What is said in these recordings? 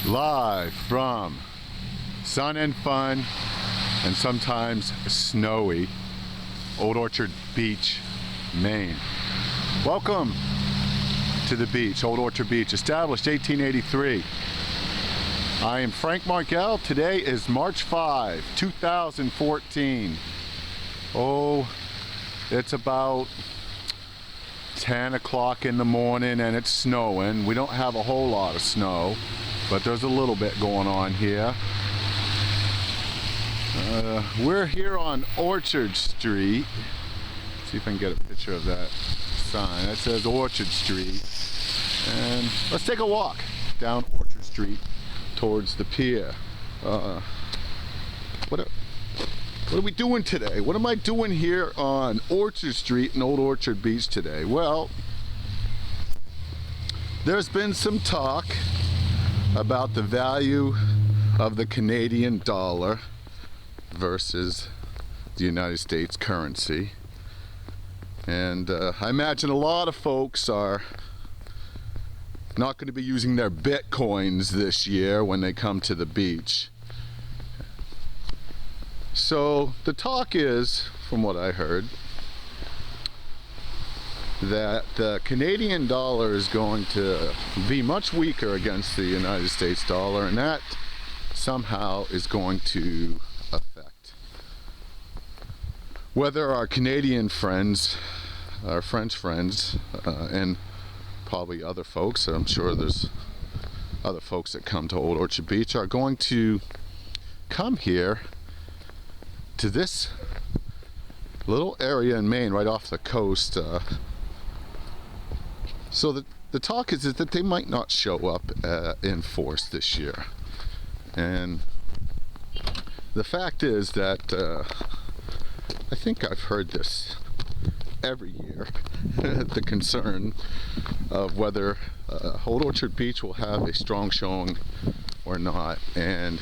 Live from sun and fun and sometimes snowy Old Orchard Beach, Maine. Welcome to the beach, Old Orchard Beach, established 1883. I am Frank Markel. Today is March 5, 2014. Oh, it's about 10 o'clock in the morning and it's snowing. We don't have a whole lot of snow, but there's a little bit going on here. We're here on Orchard Street. Let's see if I can get a picture of that sign. That says Orchard Street. And let's take a walk down Orchard Street towards the pier. What are we doing today? What am I doing here on Orchard Street in Old Orchard Beach today? Well, there's been some talk about the value of the Canadian dollar versus the United States currency. And I imagine a lot of folks are not going to be using their Bitcoins this year when they come to the beach. So the talk is, from what I heard, that the Canadian dollar is going to be much weaker against the United States dollar, and that somehow is going to affect whether our Canadian friends, our French friends, and probably other folks, I'm sure there's other folks that come to Old Orchard Beach, are going to come here to this little area in Maine right off the coast. So the talk is that they might not show up in force this year. And the fact is that I think I've heard this every year, the concern of whether Old Orchard Beach will have a strong showing or not. And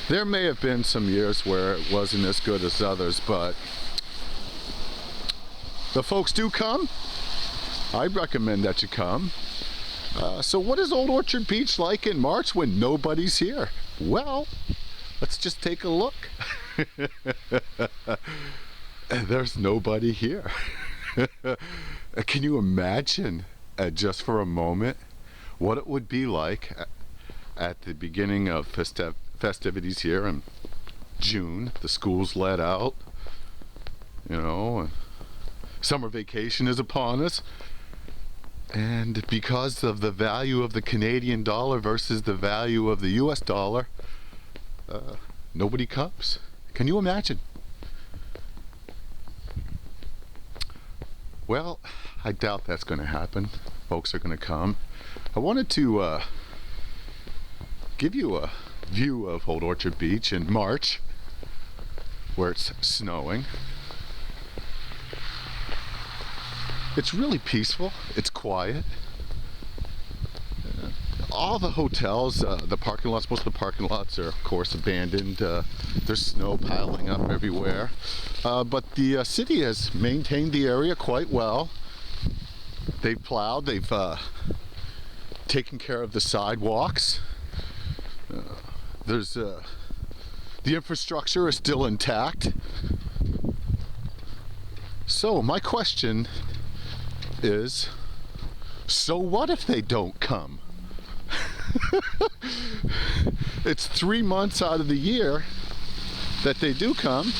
there may have been some years where it wasn't as good as others, but the folks do come. I recommend that you come. So what is Old Orchard Beach like in March when nobody's here? Well, let's just take a look. There's nobody here. Can you imagine, just for a moment, what it would be like at the beginning of festivities here in June? The school's let out, you know, summer vacation is upon us, and because of the value of the Canadian dollar versus the value of the US dollar, nobody comes. Can you imagine? Well, I doubt that's going to happen. Folks are going to come. I wanted to give you a view of Old Orchard Beach in March, where it's snowing. It's really peaceful. It's quiet. All the hotels, the parking lots, most of the parking lots are, of course, abandoned. There's snow piling up everywhere. But the city has maintained the area quite well. They've plowed, they've taken care of the sidewalks. The infrastructure is still intact. So my question is, so what if they don't come? It's 3 months out of the year that they do come,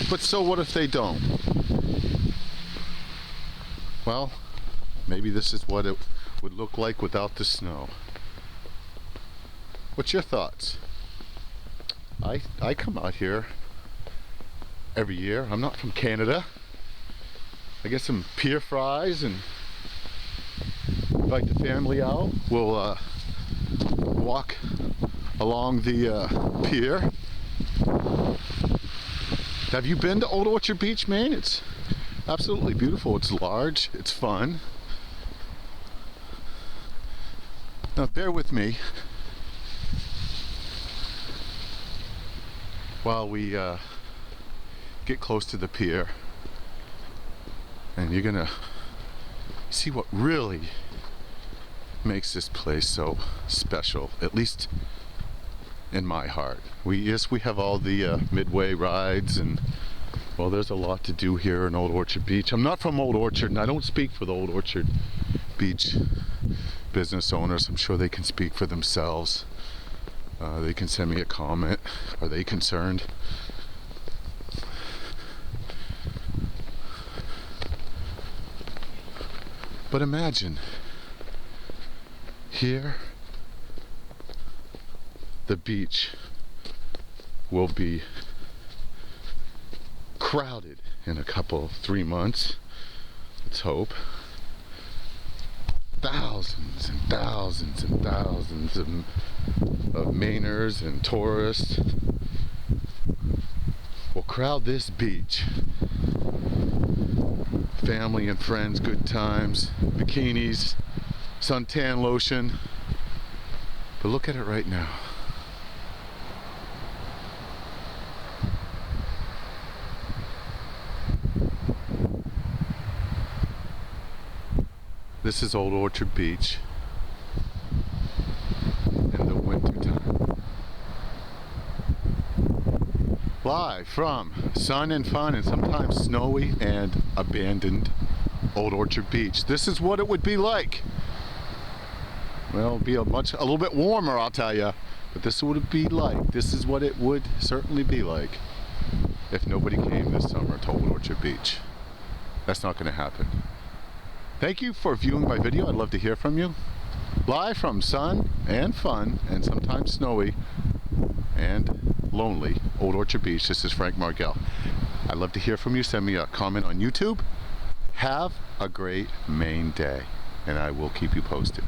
but so what if they don't? Well, maybe this is what it would look like without the snow. What's your thoughts? I come out here every year. I'm not from Canada. I get some pier fries and invite the family out. We'll walk along the pier. Have you been to Old Orchard Beach, Maine? It's absolutely beautiful. It's large. It's fun. Now bear with me while we get close to the pier, and you're gonna see what really makes this place so special, at least in my heart. We have all the midway rides, and well, there's a lot to do here in Old Orchard Beach. I'm not from Old Orchard, and I don't speak for the Old Orchard Beach business owners. I'm sure they can speak for themselves. They can send me a comment. Are they concerned? But imagine here, the beach will be crowded in a couple, 3 months, let's hope. Thousands and thousands and thousands of Mainers and tourists will crowd this beach. Family and friends, good times, bikinis, suntan lotion. But look at it right now. This is Old Orchard Beach in the winter time. Live from sun and fun and sometimes snowy and abandoned Old Orchard Beach. This is what it would be like. Well, it'd be a little bit warmer, I'll tell you, but this is what it'd be like. This is what it would certainly be like if nobody came this summer to Old Orchard Beach. That's not going to happen. Thank you for viewing my video. I'd love to hear from you. Live from sun and fun and sometimes snowy and lonely Old Orchard Beach. This is Frank Margell. I'd love to hear from you. Send me a comment on YouTube. Have a great Maine day, and I will keep you posted.